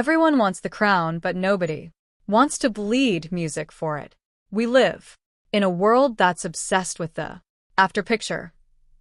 Everyone wants the crown, but nobody wants to bleed music for it. We live in a world that's obsessed with the after picture,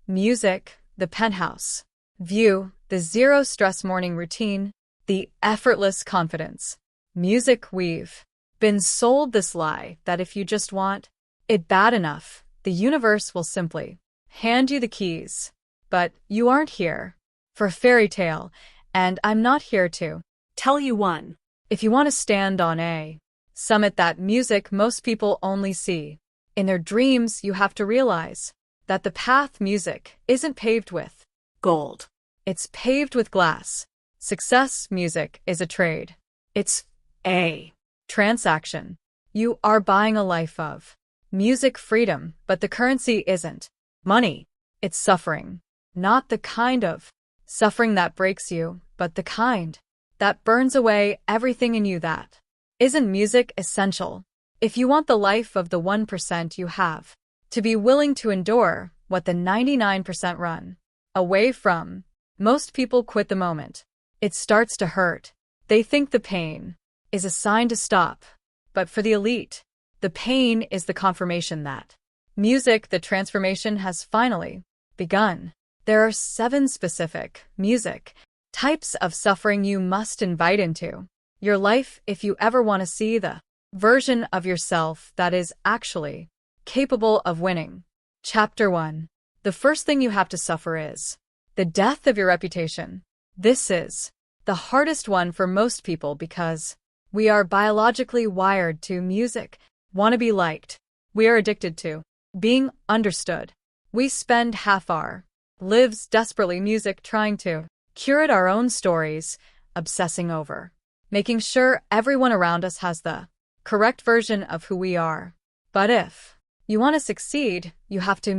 music, the penthouse view, the zero-stress morning routine, the effortless confidence. Music. We've been sold this lie that if you just want it bad enough, the universe will simply hand you the keys. But you aren't here for a fairy tale, and I'm not here to tell you one. If you want to stand on a summit that music most people only see in their dreams, you have to realize that the path music isn't paved with gold. It's paved with glass. Success music is a trade. It's a transaction. You are buying a life of music freedom, but the currency isn't money. It's suffering. Not the kind of suffering that breaks you, but the kind that burns away everything in you. That isn't music essential. If you want the life of the 1%, you have to be willing to endure what the 99% run away from. Most people quit the moment it starts to hurt. They think the pain is a sign to stop. But for the elite, the pain is the confirmation that music, the transformation, has finally begun. There are 7 specific music types of suffering you must invite into your life if you ever want to see the version of yourself that is actually capable of winning. Chapter 1. The first thing you have to suffer is the death of your reputation. This is the hardest one for most people because we are biologically wired to music, want to be liked. We are addicted to being understood. We spend half our lives desperately music trying to curate our own stories, obsessing over making sure everyone around us has the correct version of who we are. But if you want to succeed, you have to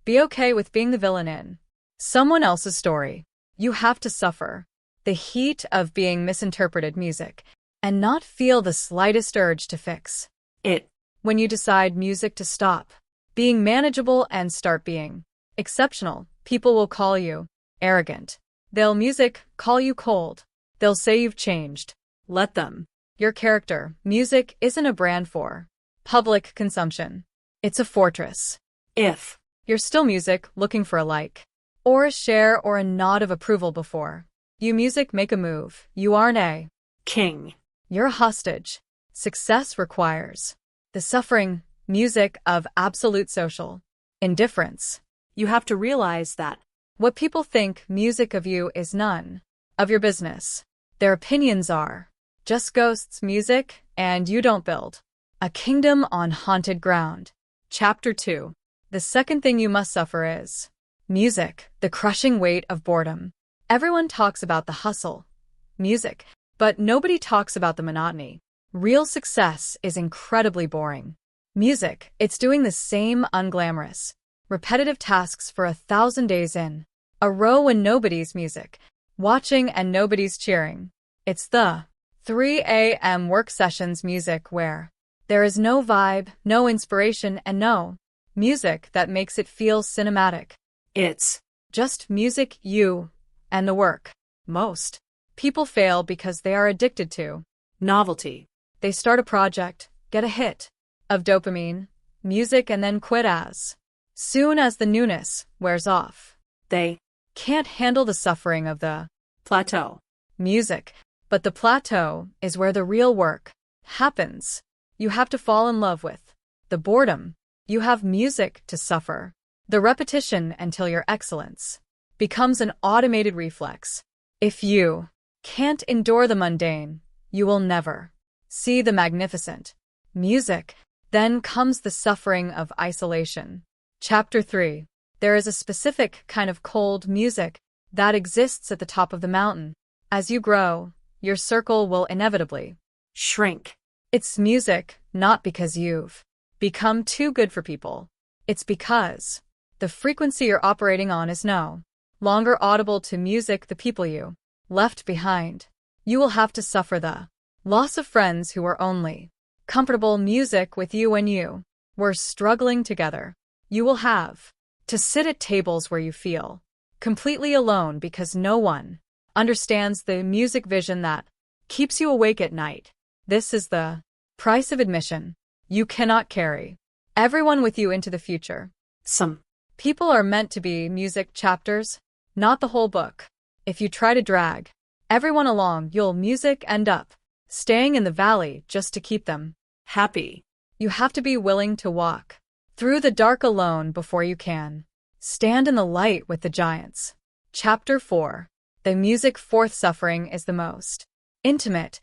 be okay with being the villain in someone else's story. You have to suffer the heat of being misinterpreted music and not feel the slightest urge to fix it. When you decide music to stop being manageable and start being exceptional, people will call you arrogant. They'll call you cold. They'll say you've changed. Let them. Your character. Music isn't a brand for public consumption. It's a fortress. If you're still music looking for a like, or a share, or a nod of approval before you make a move, you aren't a king. You're a hostage. Success requires the suffering music of absolute social indifference. You have to realize that what people think music of you is none of your business. Their opinions are just ghosts music, and you don't build a kingdom on haunted ground. Chapter 2. The second thing you must suffer is music, the crushing weight of boredom. Everyone talks about the hustle, music, but nobody talks about the monotony. Real success is incredibly boring. Music, it's doing the same unglamorous, repetitive tasks for 1,000 days in a row when nobody's watching and nobody's cheering. It's the 3 a.m. work sessions music where there is no vibe, no inspiration, and no music that makes it feel cinematic. It's just music, you, and the work. Most people fail because they are addicted to novelty. They start a project, get a hit of dopamine, music, and then quit as soon as the newness wears off. They can't handle the suffering of the plateau music. But the plateau is where the real work happens. You have to fall in love with the boredom. You have music to suffer the repetition until your excellence becomes an automated reflex. If you can't endure the mundane, you will never see the magnificent. Music. Then comes the suffering of isolation. Chapter 3. There is a specific kind of cold music that exists at the top of the mountain. As you grow, your circle will inevitably shrink. It's music, not because you've become too good for people. It's because the frequency you're operating on is no longer audible to music the people you left behind. You will have to suffer the loss of friends who were only comfortable music with you when you were struggling together. You will have to sit at tables where you feel completely alone because no one understands the music vision that keeps you awake at night. This is the price of admission. You cannot carry everyone with you into the future. Some People are meant to be music chapters, not the whole book. If you try to drag everyone along, you'll music end up staying in the valley just to keep them happy. You have to be willing to walk through the dark alone before you can stand in the light with the giants. Chapter 4. The music fourth suffering is the most intimate,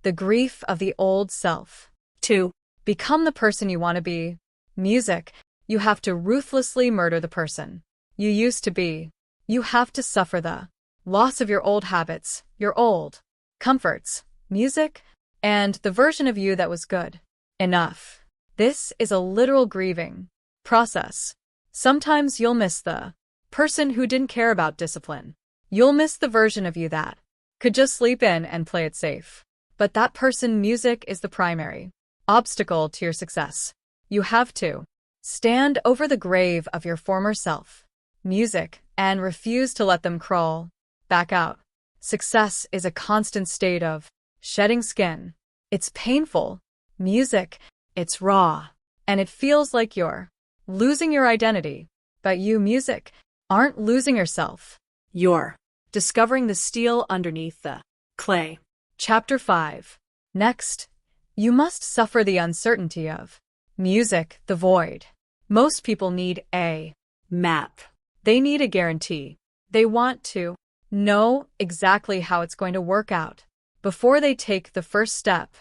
the grief of the old self. 2. Become the person you want to be. Music, you have to ruthlessly murder the person you used to be. You have to suffer the loss of your old habits, your old comforts, music, and the version of you that was good enough. This is a literal grieving process. Sometimes you'll miss the person who didn't care about discipline. You'll miss the version of you that could just sleep in and play it safe. But that person, music, is the primary obstacle to your success. You have to stand over the grave of your former self, music, and refuse to let them crawl back out. Success is a constant state of shedding skin. It's painful. Music, it's raw. And it feels like you're losing your identity. But you, music, aren't losing yourself. You're discovering the steel underneath the clay. Chapter 5. Next, you must suffer the uncertainty of music, the void. Most people need a map. They need a guarantee. They want to know exactly how it's going to work out before they take the first step.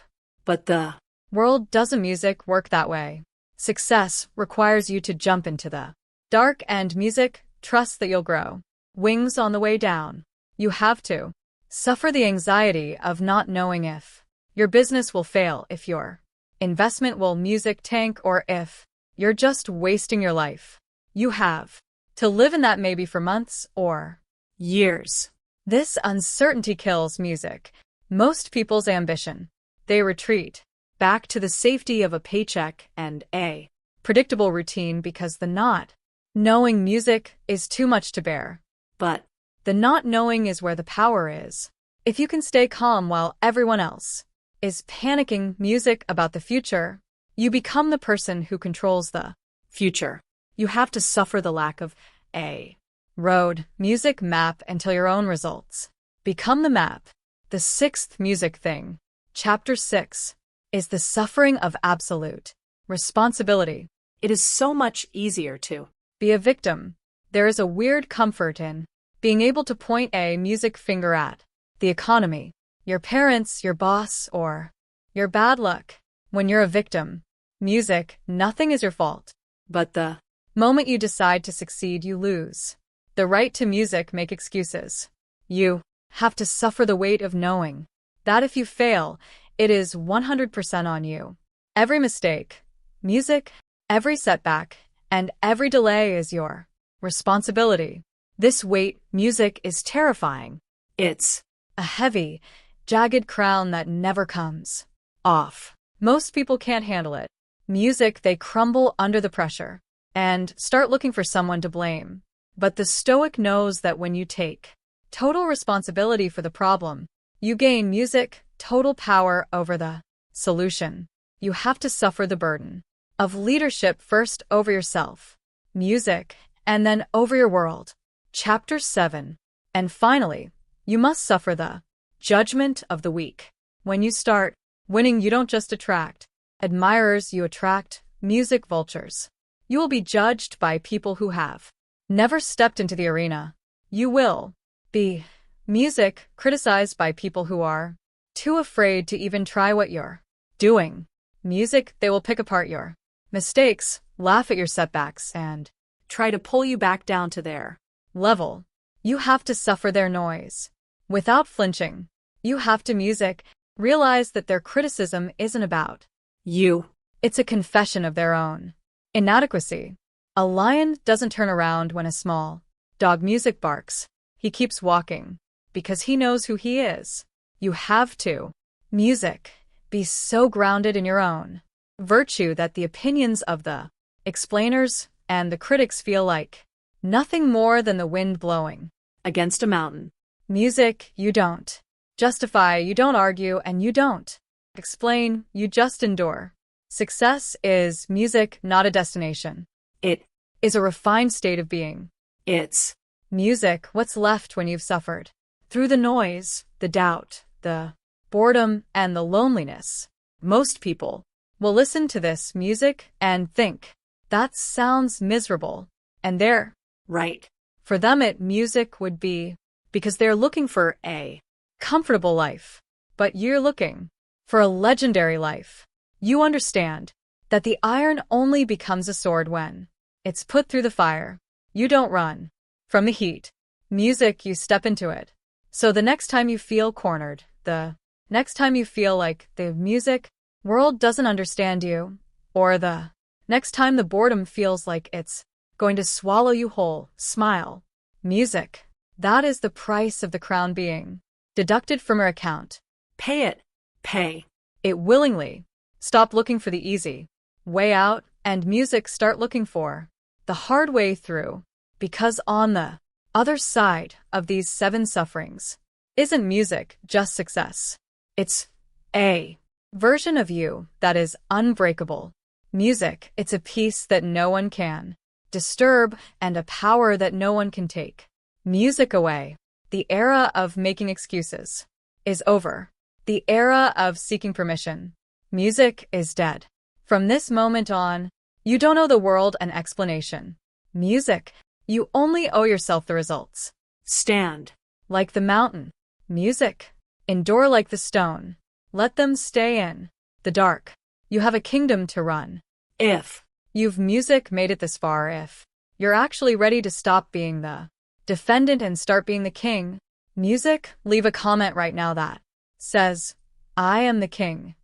But the world doesn't music work that way. Success requires you to jump into the dark, and music, trust that you'll grow wings on the way down. You have to suffer the anxiety of not knowing if your business will fail, if your investment will music tank, or if you're just wasting your life. You have to live in that maybe for months or years. This uncertainty kills music. Most people's ambition. They retreat back to the safety of a paycheck and a predictable routine because the not knowing, music, is too much to bear. But the not knowing is where the power is. If you can stay calm while everyone else is panicking, music, about the future, you become the person who controls the future. You have to suffer the lack of a road, music, map until your own results become the map. The sixth music thing, Chapter 6, is the suffering of absolute responsibility. It is so much easier to be a victim. There is a weird comfort in being able to point a music finger at the economy, your parents, your boss, or your bad luck. When you're a victim, music, nothing is your fault. But the moment you decide to succeed, you lose the right to music, make excuses. You have to suffer the weight of knowing that if you fail, it is 100% on you. Every mistake, music, every setback, and every delay is your responsibility. This weight, music, is terrifying. It's a heavy, jagged crown that never comes off. Most people can't handle it. Music, they crumble under the pressure and start looking for someone to blame. But the Stoic knows that when you take total responsibility for the problem, you gain, music, total power over the solution. You have to suffer the burden of leadership first over yourself, music, and then over your world. Chapter 7. And finally, you must suffer the judgment of the weak. When you start winning, you don't just attract admirers, you attract music vultures. You will be judged by people who have never stepped into the arena. You will be music criticized by people who are too afraid to even try what you're doing. Music, they will pick apart your mistakes, laugh at your setbacks, and try to pull you back down to their level. You have to suffer their noise without flinching. You have to, music, realize that their criticism isn't about you. It's a confession of their own inadequacy. A lion doesn't turn around when a small dog, music, barks. He keeps walking because he knows who he is. You have to, music, be so grounded in your own virtue that the opinions of the explainers and the critics feel like nothing more than the wind blowing against a mountain. Music, you don't Justify, you don't argue, and you don't explain, you just endure. Success is music, not a destination. It Is a refined state of being. It's Music, what's left when you've suffered. Through the noise, the doubt, the boredom, and the loneliness. Most people will listen to this music and think, that sounds miserable. And they're right. for them music would be because they're looking for a comfortable life. But you're looking for a legendary life. You understand that the iron only becomes a sword when it's put through the fire. You don't run from the heat. Music, you step into it. So the next time you feel cornered, the next time you feel like the music world doesn't understand you, or the next time the boredom feels like it's going to swallow you whole, smile. Music. That is the price of the crown being deducted from your account. Pay it. Pay it willingly. Stop looking for the easy way out, and music start looking for the hard way through. Because on the other side of these 7 sufferings isn't music just success. It's a version of you that is unbreakable. Music, it's a peace that no one can disturb and a power that no one can take. Music away. The era of making excuses is over. The era of seeking permission. Music is dead. From this moment on, you don't owe the world an explanation. Music, you only owe yourself the results. Stand like the mountain. Music, endure like the stone. Let them stay in the dark. You have a kingdom to run. If you've music made it this far, if you're actually ready to stop being the defendant and start being the king, music, leave a comment right now that says, I am the king.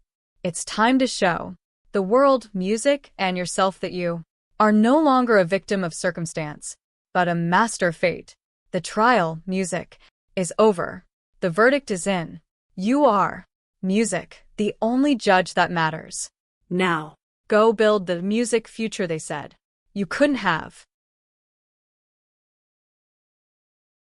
It's time to show the world, music, and yourself that you are no longer a victim of circumstance, but a master fate. The trial, music, is over. The verdict is in. You are music, the only judge that matters. Now, go build the music future they said you couldn't have.